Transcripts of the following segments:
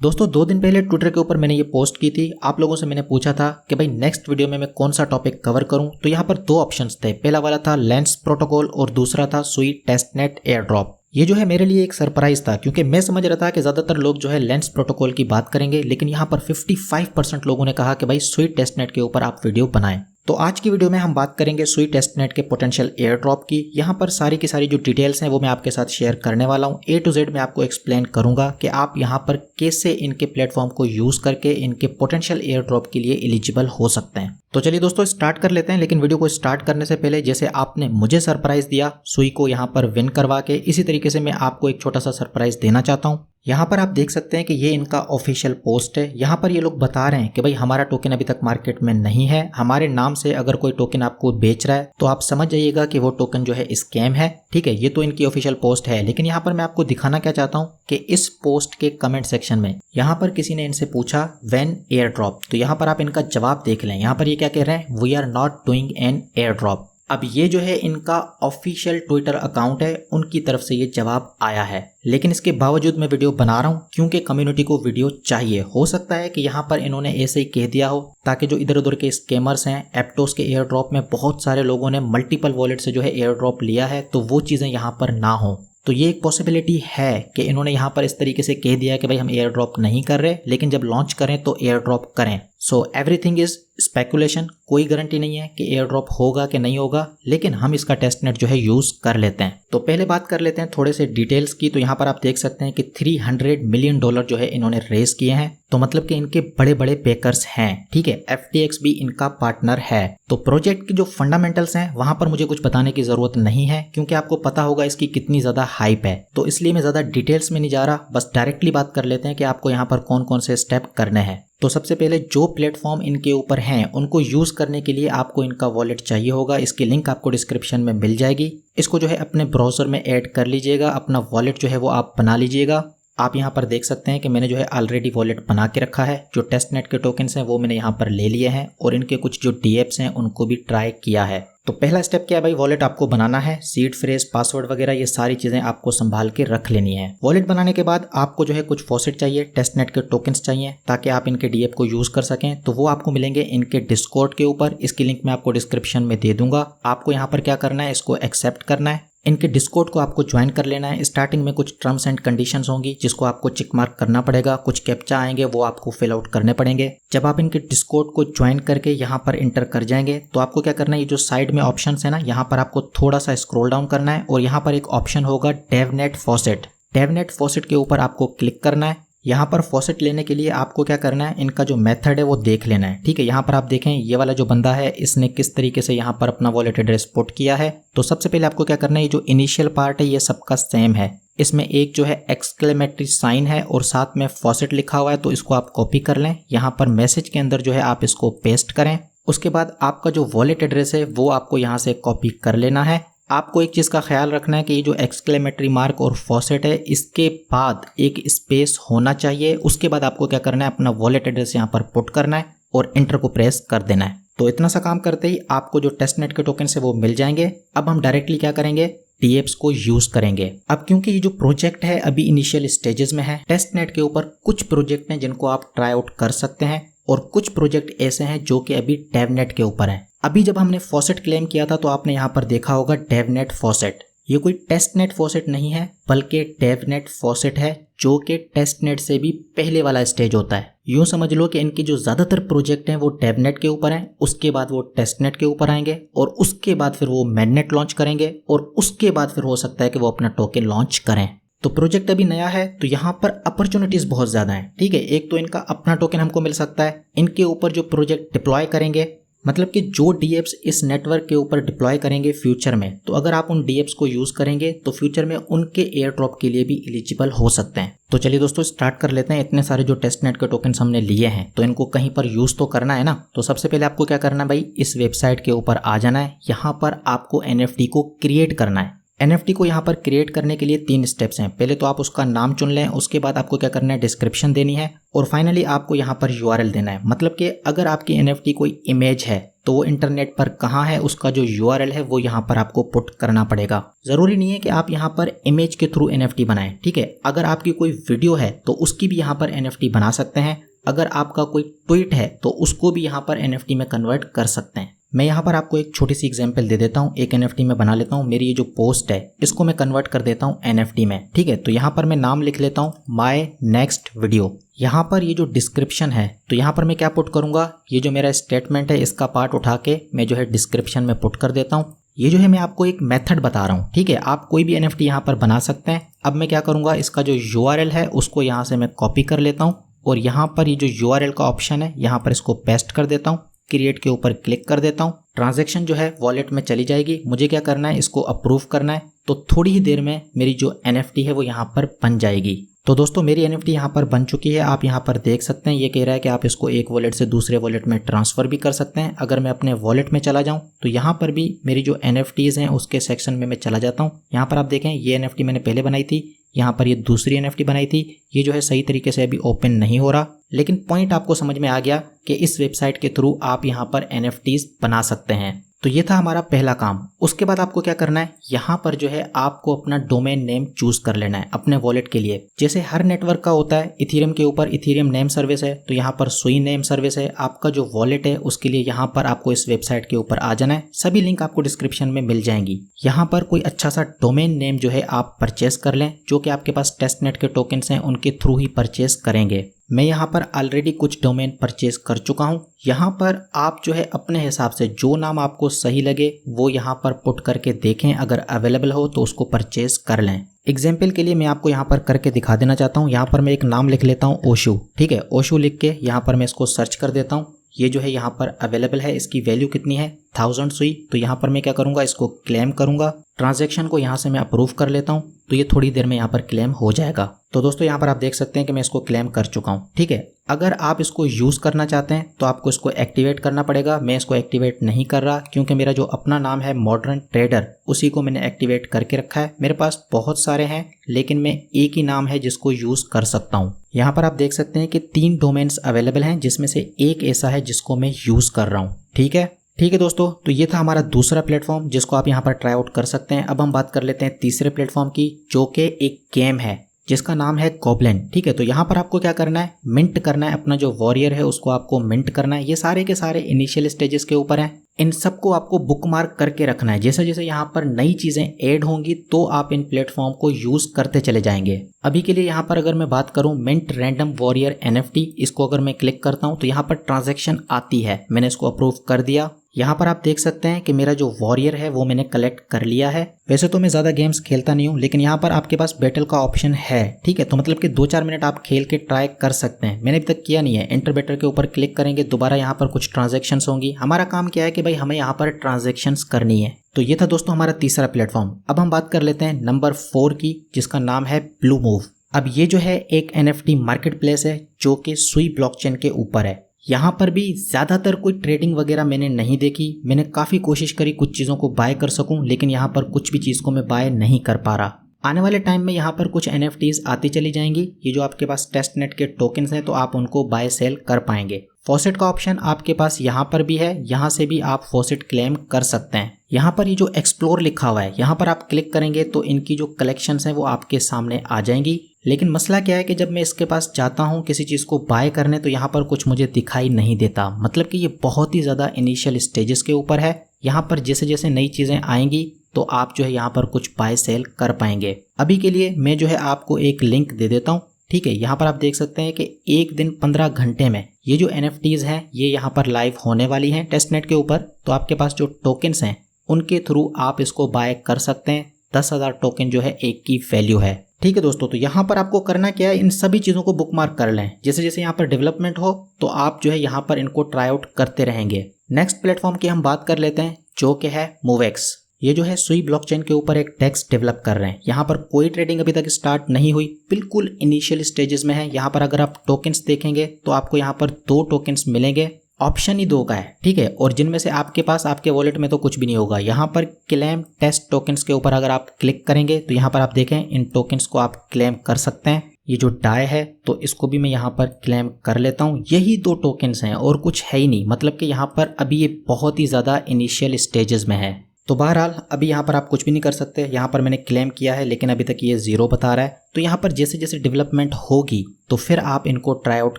दोस्तों 2 दिन पहले ट्विटर के ऊपर मैंने ये पोस्ट की थी। आप लोगों से मैंने पूछा था कि भाई नेक्स्ट वीडियो में मैं कौन सा टॉपिक कवर करूं। तो यहाँ पर 2 ऑप्शंस थे। पहला वाला था लेंस प्रोटोकॉल और दूसरा था सुई टेस्टनेट एयर ड्रॉप। ये जो है मेरे लिए एक सरप्राइज था, क्योंकि मैं समझ रहा था कि ज्यादातर लोग जो है लेंस प्रोटोकॉल की बात करेंगे, लेकिन यहाँ पर 55% लोगों ने कहा कि भाई सुई टेस्टनेट के ऊपर आप वीडियो बनाएं। तो आज की वीडियो में हम बात करेंगे सुई टेस्टनेट के पोटेंशियल एयर ड्रॉप की। यहाँ पर सारी की सारी जो डिटेल्स हैं वो मैं आपके साथ शेयर करने वाला हूँ। A to Z मैं आपको एक्सप्लेन करूंगा कि आप यहाँ पर कैसे इनके प्लेटफॉर्म को यूज करके इनके पोटेंशियल एयर ड्रॉप के लिए एलिजिबल हो सकते हैं। तो चलिए दोस्तों स्टार्ट कर लेते हैं। लेकिन वीडियो को स्टार्ट करने से पहले जैसे आपने मुझे सरप्राइज दिया सुई को यहाँ पर विन करवा के, इसी तरीके से मैं आपको एक छोटा सा सरप्राइज देना चाहता हूँ। यहाँ पर आप देख सकते हैं कि ये इनका ऑफिशियल पोस्ट है। यहाँ पर ये लोग बता रहे हैं कि भाई हमारा टोकन अभी तक मार्केट में नहीं है, हमारे नाम से अगर कोई टोकन आपको बेच रहा है तो आप समझ जाइएगा कि वो टोकन जो है स्कैम है। ठीक है, ये तो इनकी ऑफिशियल पोस्ट है। लेकिन यहाँ पर मैं आपको दिखाना क्या चाहता हूँ कि इस पोस्ट के कमेंट सेक्शन में यहाँ पर किसी ने इनसे पूछा व्हेन एयर ड्रॉप, तो यहाँ पर आप इनका जवाब देख लें। यहाँ पर ये क्या कह रहे हैं, we are not doing an air drop. अब ये जो है इनका ऑफिशियल ट्विटर अकाउंट है, उनकी तरफ से ये जवाब आया है। लेकिन इसके बावजूद मैं वीडियो बना रहा हूँ क्योंकि कम्युनिटी को वीडियो चाहिए। हो सकता है कि यहाँ पर इन्होंने ऐसे ही कह दिया हो ताकि जो इधर उधर के स्कैमर्स हैं, एप्टोस के एयर ड्रॉप में बहुत सारे लोगों ने मल्टीपल वॉलेट से जो है एयर ड्रॉप लिया है, तो वो चीज़ें यहाँ पर ना हो। तो ये एक पॉसिबिलिटी है कि इन्होंने यहाँ पर इस तरीके से कह दिया कि भाई हम एयर ड्रॉप नहीं कर रहे, लेकिन जब लॉन्च करें तो एयर ड्रॉप करें। So everything is speculation. कोई गारंटी नहीं है कि एयर ड्रॉप होगा कि नहीं होगा, लेकिन हम इसका टेस्टनेट जो है यूज कर लेते हैं। तो पहले बात कर लेते हैं थोड़े से डिटेल्स की। तो यहाँ पर आप देख सकते हैं कि $300 मिलियन जो है इन्होंने रेज किए हैं। तो मतलब कि इनके बड़े बड़े पैकर्स हैं। ठीक है, FTX भी इनका पार्टनर है। तो प्रोजेक्ट के जो फंडामेंटल्स हैं वहां पर मुझे कुछ बताने की जरूरत नहीं है, क्योंकि आपको पता होगा इसकी कितनी ज्यादा हाइप है। तो इसलिए मैं ज्यादा डिटेल्स में नहीं जा रहा, बस डायरेक्टली बात कर लेते हैं कि आपको यहाँ पर कौन कौन से स्टेप करने हैं। तो सबसे पहले जो प्लेटफॉर्म इनके ऊपर हैं उनको यूज करने के लिए आपको इनका वॉलेट चाहिए होगा। इसकी लिंक आपको डिस्क्रिप्शन में मिल जाएगी। इसको जो है अपने ब्राउजर में ऐड कर लीजिएगा, अपना वॉलेट जो है वो आप बना लीजिएगा। आप यहाँ पर देख सकते हैं कि मैंने जो है ऑलरेडी वॉलेट बना के रखा है। जो टेस्टनेट के टोकन्स हैं वो मैंने यहाँ पर ले लिए हैं और इनके कुछ जो DApps हैं उनको भी ट्राई किया है। तो पहला स्टेप क्या है भाई, वॉलेट आपको बनाना है। सीड फ्रेज, पासवर्ड वगैरह ये सारी चीजें आपको संभाल के रख लेनी है। वॉलेट बनाने के बाद आपको जो है कुछ फॉसेट चाहिए, टेस्टनेट के टोकन्स चाहिए ताकि आप इनके DApp को यूज कर सकें। तो वो आपको मिलेंगे इनके डिस्कॉर्ड के ऊपर। इसकी लिंक मैं आपको डिस्क्रिप्शन में दे दूंगा। आपको यहाँ पर क्या करना है, इसको एक्सेप्ट करना है। इनके डिस्कॉर्ड को आपको ज्वाइन कर लेना है। स्टार्टिंग में कुछ टर्म्स एंड कंडीशंस होंगी जिसको आपको चिक मार्क करना पड़ेगा। कुछ कैप्चा आएंगे वो आपको फिल आउट करने पड़ेंगे। जब आप इनके डिस्कॉर्ड को ज्वाइन करके यहाँ पर इंटर कर जाएंगे तो आपको क्या करना है, ये जो साइड में ऑप्शंस है ना, यहाँ पर आपको थोड़ा सा स्क्रॉल डाउन करना है और यहाँ पर एक ऑप्शन होगा डेवनेट फॉसेट। डेवनेट फॉसेट के ऊपर आपको क्लिक करना है। यहाँ पर फॉसेट लेने के लिए आपको क्या करना है, इनका जो मेथड है वो देख लेना है। ठीक है, यहाँ पर आप देखें ये वाला जो बंदा है इसने किस तरीके से यहाँ पर अपना वॉलेट एड्रेस पुट किया है। तो सबसे पहले आपको क्या करना है, ये जो इनिशियल पार्ट है ये सबका सेम है। इसमें एक जो है एक्सक्लेमेटरी साइन है और साथ में फॉसेट लिखा हुआ है, तो इसको आप कॉपी कर लें। यहाँ पर मैसेज के अंदर जो है आप इसको पेस्ट करें। उसके बाद आपका जो वॉलेट एड्रेस है वो आपको यहाँ से कॉपी कर लेना है। आपको एक चीज़ का ख्याल रखना है कि ये जो एक्सक्लेमेटरी मार्क और फॉसेट है इसके बाद एक स्पेस होना चाहिए। उसके बाद आपको क्या करना है, अपना वॉलेट एड्रेस यहाँ पर पुट करना है और इंटर को प्रेस कर देना है। तो इतना सा काम करते ही आपको जो टेस्टनेट के टोकन है वो मिल जाएंगे। अब हम डायरेक्टली क्या करेंगे, DApps को यूज करेंगे। अब क्योंकि ये जो प्रोजेक्ट है अभी इनिशियल स्टेजेस में है, टेस्टनेट के ऊपर कुछ प्रोजेक्ट हैं जिनको आप ट्राई आउट कर सकते हैं और कुछ प्रोजेक्ट ऐसे हैं जो कि अभी डेवनेट के ऊपर हैं। अभी जब हमने फॉसेट क्लेम किया था तो आपने यहाँ पर देखा होगा डेवनेट फॉसेट। ये कोई टेस्टनेट फॉसेट नहीं है बल्कि डेवनेट फॉसेट है, जो कि टेस्टनेट से भी पहले वाला स्टेज होता है। यूं समझ लो कि इनके जो ज्यादातर प्रोजेक्ट हैं वो डेवनेट के ऊपर हैं, उसके बाद वो टेस्टनेट के ऊपर आएंगे और उसके बाद फिर वो मेननेट लॉन्च करेंगे और उसके बाद फिर हो सकता है कि वो अपना टोकन लॉन्च करें। तो प्रोजेक्ट अभी नया है तो यहाँ पर अपॉर्चुनिटीज बहुत ज्यादा हैं। ठीक है, एक तो इनका अपना टोकन हमको मिल सकता है। इनके ऊपर जो प्रोजेक्ट डिप्लॉय करेंगे, मतलब कि जो DApps इस नेटवर्क के ऊपर डिप्लॉय करेंगे फ्यूचर में, तो अगर आप उन DApps को यूज करेंगे तो फ्यूचर में उनके एयर ड्रॉप के लिए भी एलिजिबल हो सकते हैं। तो चलिए दोस्तों स्टार्ट कर लेते हैं। इतने सारे जो टेस्टनेट के टोकन्स हमने लिए हैं तो इनको कहीं पर यूज तो करना है ना। तो सबसे पहले आपको क्या करना है भाई, इस वेबसाइट के ऊपर आ जाना है। यहाँ पर आपको NFT को क्रिएट करना है। NFT को यहाँ पर क्रिएट करने के लिए 3 स्टेप्स हैं। पहले तो आप उसका नाम चुन लें, उसके बाद आपको क्या करना है, डिस्क्रिप्शन देनी है और फाइनली आपको यहाँ पर URL देना है। मतलब कि अगर आपकी NFT कोई इमेज है तो वो इंटरनेट पर कहाँ है उसका जो URL है वो यहाँ पर आपको पुट करना पड़ेगा। जरूरी नहीं है कि आप यहाँ पर इमेज के थ्रू NFT बनाएं, ठीक है। अगर आपकी कोई वीडियो है तो उसकी भी यहाँ पर NFT बना सकते हैं। अगर आपका कोई ट्वीट है तो उसको भी यहाँ पर NFT में कन्वर्ट कर सकते हैं। मैं यहाँ पर आपको एक छोटी सी एग्जांपल दे देता हूँ। एक NFT में बना लेता हूँ। मेरी ये जो पोस्ट है इसको मैं कन्वर्ट कर देता हूँ NFT में, ठीक है। तो यहाँ पर मैं नाम लिख लेता हूँ माय नेक्स्ट वीडियो। यहाँ पर ये जो डिस्क्रिप्शन है तो यहाँ पर मैं क्या पुट करूँगा, ये जो मेरा स्टेटमेंट है इसका पार्ट उठा के मैं जो है डिस्क्रिप्शन में पुट कर देता हूँ। ये जो है मैं आपको एक मेथड बता रहा हूँ, ठीक है। आप कोई भी NFT यहाँ पर बना सकते हैं। अब मैं क्या करूँगा, इसका जो URL है उसको यहाँ से मैं कॉपी कर लेता हूँ और यहाँ पर ये जो URL का ऑप्शन है यहाँ पर इसको पेस्ट कर देता हूँ। क्रिएट के ऊपर क्लिक कर देता हूँ। ट्रांजैक्शन जो है वॉलेट में चली जाएगी। मुझे क्या करना है, इसको अप्रूव करना है। तो थोड़ी ही देर में मेरी जो NFT है वो यहाँ पर बन जाएगी। तो दोस्तों मेरी NFT यहाँ पर बन चुकी है। आप यहाँ पर देख सकते हैं ये कह रहा है कि आप इसको एक वॉलेट से दूसरे वॉलेट में ट्रांसफ़र भी कर सकते हैं। अगर मैं अपने वॉलेट में चला जाऊँ तो यहाँ पर भी मेरी जो NFTs हैं उसके सेक्शन में मैं चला जाता हूँ। यहाँ पर आप देखें ये NFT मैंने पहले बनाई थी, यहाँ पर ये दूसरी NFT बनाई थी। ये जो है सही तरीके से अभी ओपन नहीं हो रहा, लेकिन पॉइंट आपको समझ में आ गया कि इस वेबसाइट के थ्रू आप यहाँ पर NFTs बना सकते हैं। तो ये था हमारा पहला काम। उसके बाद आपको क्या करना है, यहाँ पर जो है आपको अपना डोमेन नेम चूज कर लेना है अपने वॉलेट के लिए। जैसे हर नेटवर्क का होता है, इथेरियम के ऊपर इथेरियम नेम सर्विस है तो यहाँ पर सुई नेम सर्विस है। आपका जो वॉलेट है उसके लिए यहाँ पर आपको इस वेबसाइट के ऊपर आ जाना है। सभी लिंक आपको डिस्क्रिप्शन में मिल जाएंगी। यहाँ पर कोई अच्छा सा डोमेन नेम जो है आप परचेस कर लें, जो कि आपके पास टेस्टनेट के टोकन्स हैं उनके थ्रू ही परचेस करेंगे। मैं यहाँ पर ऑलरेडी कुछ डोमेन परचेज कर चुका हूँ। यहाँ पर आप जो है अपने हिसाब से जो नाम आपको सही लगे वो यहाँ पर पुट करके देखें, अगर अवेलेबल हो तो उसको परचेज कर लें। एग्जाम्पल के लिए मैं आपको यहाँ पर करके दिखा देना चाहता हूँ। यहाँ पर मैं एक नाम लिख लेता हूँ ओशू, ठीक है। ओशू लिख के यहाँ पर मैं इसको सर्च कर देता हूँ। ये जो है यहाँ पर अवेलेबल है। इसकी वैल्यू कितनी है, 1000 सुई। तो यहाँ पर मैं क्या करूँगा, इसको क्लेम करूँगा। ट्रांजैक्शन को यहाँ से मैं अप्रूव कर लेता हूँ तो ये थोड़ी देर में यहाँ पर क्लेम हो जाएगा। तो दोस्तों यहाँ पर आप देख सकते हैं कि मैं इसको क्लेम कर चुका हूँ, ठीक है। अगर आप इसको यूज़ करना चाहते हैं तो आपको इसको एक्टिवेट करना पड़ेगा। मैं इसको एक्टिवेट नहीं कर रहा क्योंकि मेरा जो अपना नाम है मॉडर्न ट्रेडर उसी को मैंने एक्टिवेट करके रखा है। मेरे पास बहुत सारे हैं लेकिन मैं एक ही नाम है जिसको यूज़ कर सकता हूँ। यहाँ पर आप देख सकते हैं कि 3 डोमेन्स अवेलेबल हैं जिसमें से एक ऐसा है जिसको मैं यूज़ कर रहा हूँ, ठीक है। ठीक है दोस्तों, तो ये था हमारा दूसरा प्लेटफॉर्म जिसको आप यहाँ पर ट्राई आउट कर सकते हैं। अब हम बात कर लेते हैं तीसरे प्लेटफॉर्म की, जो कि एक गेम है जिसका नाम है गॉब्लिन, ठीक है। तो यहाँ पर आपको क्या करना है, मिंट करना है। अपना जो वॉरियर है उसको आपको मिंट करना है। ये सारे के सारे इनिशियल स्टेजेस के ऊपर हैं। इन सबको आपको बुकमार्क करके रखना है। जैसे जैसे यहाँ पर नई चीज़ें ऐड होंगी तो आप इन प्लेटफॉर्म को यूज़ करते चले जाएंगे। अभी के लिए यहाँ पर अगर मैं बात करूँ मिंट रैंडम वॉरियर NFT, इसको अगर मैं क्लिक करता हूँ तो यहाँ पर ट्रांजैक्शन आती है। मैंने इसको अप्रूव कर दिया। यहाँ पर आप देख सकते हैं कि मेरा जो वॉरियर है वो मैंने कलेक्ट कर लिया है। वैसे तो मैं ज़्यादा गेम्स खेलता नहीं हूँ, लेकिन यहाँ पर आपके पास बैटल का ऑप्शन है, ठीक है। तो मतलब कि 2-4 मिनट आप खेल के ट्राई कर सकते हैं। मैंने अभी तक किया नहीं है। एंटर बैटल के ऊपर क्लिक करेंगे, दोबारा यहाँ पर कुछ ट्रांजैक्शंस होंगी। हमारा काम क्या है कि भाई हमें यहाँ पर ट्रांजैक्शंस करनी है। तो ये था दोस्तों हमारा तीसरा प्लेटफॉर्म। अब हम बात कर लेते हैं नंबर 4 की, जिसका नाम है ब्लू मूव। अब ये जो है एक NFT मार्केट प्लेस है जो कि सुई ब्लॉकचेन के ऊपर है। यहाँ पर भी ज़्यादातर कोई ट्रेडिंग वगैरह मैंने नहीं देखी। मैंने काफ़ी कोशिश करी कुछ चीज़ों को बाय कर सकूं, लेकिन यहाँ पर कुछ भी चीज़ को मैं बाय नहीं कर पा रहा। आने वाले टाइम में यहाँ पर कुछ NFTs आती चली जाएंगी। ये जो आपके पास टेस्टनेट के टोकन्स हैं तो आप उनको बाय सेल कर पाएंगे। फॉसेट का ऑप्शन आपके पास यहाँ पर भी है, यहाँ से भी आप फॉसेट क्लेम कर सकते हैं। यहाँ पर ये जो एक्सप्लोर लिखा हुआ है यहाँ पर आप क्लिक करेंगे तो इनकी जो कलेक्शंस हैं वो आपके सामने आ जाएंगी। लेकिन मसला क्या है कि जब मैं इसके पास जाता हूँ किसी चीज़ को बाय करने तो यहाँ पर कुछ मुझे दिखाई नहीं देता। मतलब कि ये बहुत ही ज़्यादा इनिशियल स्टेजेस के ऊपर है। यहाँ पर जैसे जैसे नई चीज़ें आएंगी तो आप जो है यहाँ पर कुछ बाय सेल कर पाएंगे। अभी के लिए मैं जो है आपको एक लिंक दे देता हूँ, ठीक है। यहाँ पर आप देख सकते हैं कि एक दिन 15 घंटे में ये जो NFTs हैं ये यहाँ पर लाइव होने वाली हैं टेस्टनेट के ऊपर। तो आपके पास जो टोकन्स हैं उनके थ्रू आप इसको बाय कर सकते हैं। 10,000 टोकन जो है एक की वैल्यू है, ठीक है दोस्तों। तो यहाँ पर आपको करना क्या है, इन सभी चीज़ों को बुकमार्क कर लें। जैसे जैसे यहाँ पर डेवलपमेंट हो तो आप जो है यहाँ पर इनको ट्राई आउट करते रहेंगे। नेक्स्ट प्लेटफॉर्म की हम बात कर लेते हैं जो कि है मूवेक्स। ये जो है सुई ब्लॉकचेन के ऊपर एक टेक्स्ट डेवलप कर रहे हैं। यहाँ पर कोई ट्रेडिंग अभी तक स्टार्ट नहीं हुई, बिल्कुल इनिशियल स्टेजेस में है। यहाँ पर अगर आप टोकन्स देखेंगे तो आपको यहाँ पर 2 टोकन्स मिलेंगे। ऑप्शन ही 2 का है, ठीक है। और जिनमें से आपके पास आपके वॉलेट में तो कुछ भी नहीं होगा। यहाँ पर क्लेम टेस्ट टोकन्स के ऊपर अगर आप क्लिक करेंगे तो यहाँ पर आप देखें इन टोकन्स को आप क्लेम कर सकते हैं। ये जो डाई है तो इसको भी मैं यहाँ पर क्लेम कर लेता हूँ। यही 2 टोकन्स हैं और कुछ है ही नहीं, मतलब कि यहाँ पर अभी ये बहुत ही ज़्यादा इनिशियल स्टेजेस में है। तो बहरहाल अभी यहाँ पर आप कुछ भी नहीं कर सकते। यहाँ पर मैंने क्लेम किया है लेकिन अभी तक ये 0 बता रहा है। तो यहाँ पर जैसे जैसे डेवलपमेंट होगी तो फिर आप इनको ट्राई आउट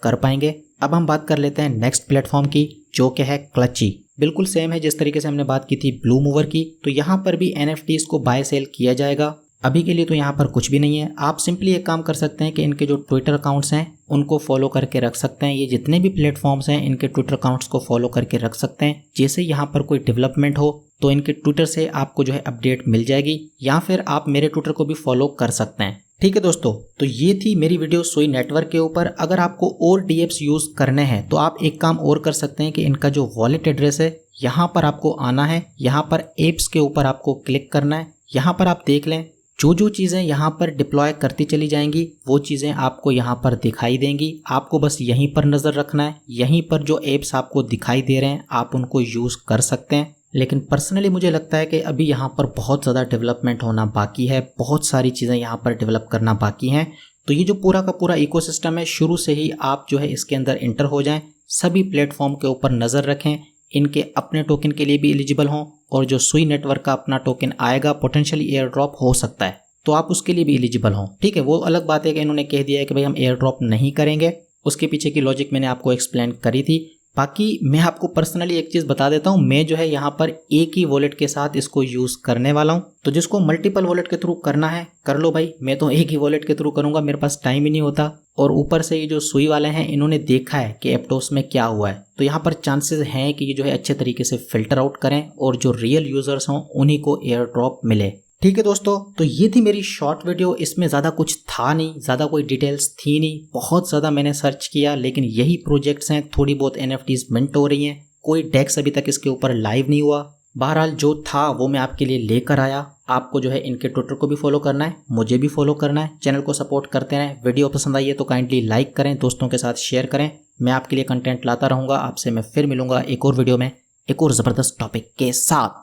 कर पाएंगे। अब हम बात कर लेते हैं नेक्स्ट प्लेटफॉर्म की, जो कि है क्लची। बिल्कुल सेम है जिस तरीके से हमने बात की थी ब्लू मूवर की। तो यहाँ पर भी NFTs को बाय सेल किया जाएगा। अभी के लिए तो यहाँ पर कुछ भी नहीं है। आप सिंपली एक काम कर सकते हैं कि इनके जो ट्विटर अकाउंट्स हैं उनको फॉलो करके रख सकते हैं। ये जितने भी प्लेटफॉर्म्स हैं इनके ट्विटर अकाउंट्स को फॉलो करके रख सकते हैं। जैसे यहाँ पर कोई डेवलपमेंट हो तो इनके ट्विटर से आपको जो है अपडेट मिल जाएगी, या फिर आप मेरे ट्विटर को भी फॉलो कर सकते हैं। ठीक है दोस्तों, तो ये थी मेरी वीडियो सुई नेटवर्क के ऊपर। अगर आपको और DApps यूज़ करने हैं तो आप एक काम और कर सकते हैं कि इनका जो वॉलेट एड्रेस है यहाँ पर आपको आना है, यहाँ पर एप्स के ऊपर आपको क्लिक करना है। यहाँ पर आप देख लें जो चीज़ें यहाँ पर डिप्लॉय करती चली जाएंगी वो चीज़ें आपको यहाँ पर दिखाई देंगी। आपको बस यहीं पर नज़र रखना है। यहीं पर जो एप्स आपको दिखाई दे रहे हैं आप उनको यूज़ कर सकते हैं। लेकिन पर्सनली मुझे लगता है कि अभी यहाँ पर बहुत ज़्यादा डेवलपमेंट होना बाकी है, बहुत सारी चीज़ें यहाँ पर डेवलप करना बाकी हैं। तो ये जो पूरा का पूरा इकोसिस्टम है, शुरू से ही आप जो है इसके अंदर इंटर हो जाएं। सभी प्लेटफॉर्म के ऊपर नज़र रखें, इनके अपने टोकन के लिए भी एलिजिबल हों, और जो सुई नेटवर्क का अपना टोकन आएगा पोटेंशियली एयर ड्रॉप हो सकता है तो आप उसके लिए भी एलिजिबल हों। ठीक है, वो अलग बात है कि इन्होंने कह दिया है कि भाई हम एयर ड्रॉप नहीं करेंगे। उसके पीछे की लॉजिक मैंने आपको एक्सप्लेन करी थी। बाकी मैं आपको पर्सनली एक चीज़ बता देता हूँ, मैं जो है यहाँ पर एक ही वॉलेट के साथ इसको यूज़ करने वाला हूँ। तो जिसको मल्टीपल वॉलेट के थ्रू करना है कर लो भाई, मैं तो एक ही वॉलेट के थ्रू करूँगा, मेरे पास टाइम ही नहीं होता। और ऊपर से ये जो सुई वाले हैं इन्होंने देखा है कि एप्टोस में क्या हुआ है, तो यहाँ पर चांसेस हैं कि ये जो है अच्छे तरीके से फिल्टर आउट करें और जो रियल यूज़र्स हों उन्हीं को एयर ड्रॉप मिले। ठीक है दोस्तों, तो ये थी मेरी शॉर्ट वीडियो। इसमें ज़्यादा कुछ था नहीं, ज़्यादा कोई डिटेल्स थी नहीं, बहुत ज़्यादा मैंने सर्च किया लेकिन यही प्रोजेक्ट्स हैं। थोड़ी बहुत NFTs मिंट हो रही हैं, कोई डेक्स अभी तक इसके ऊपर लाइव नहीं हुआ। बहरहाल जो था वो मैं आपके लिए लेकर आया। आपको जो है इनके ट्विटर को भी फॉलो करना है, मुझे भी फॉलो करना है। चैनल को सपोर्ट करते रहें। वीडियो पसंद आई है तो काइंडली लाइक करें, दोस्तों के साथ शेयर करें। मैं आपके लिए कंटेंट लाता रहूँगा। आपसे मैं फिर मिलूंगा एक और वीडियो में एक और ज़बरदस्त टॉपिक के साथ।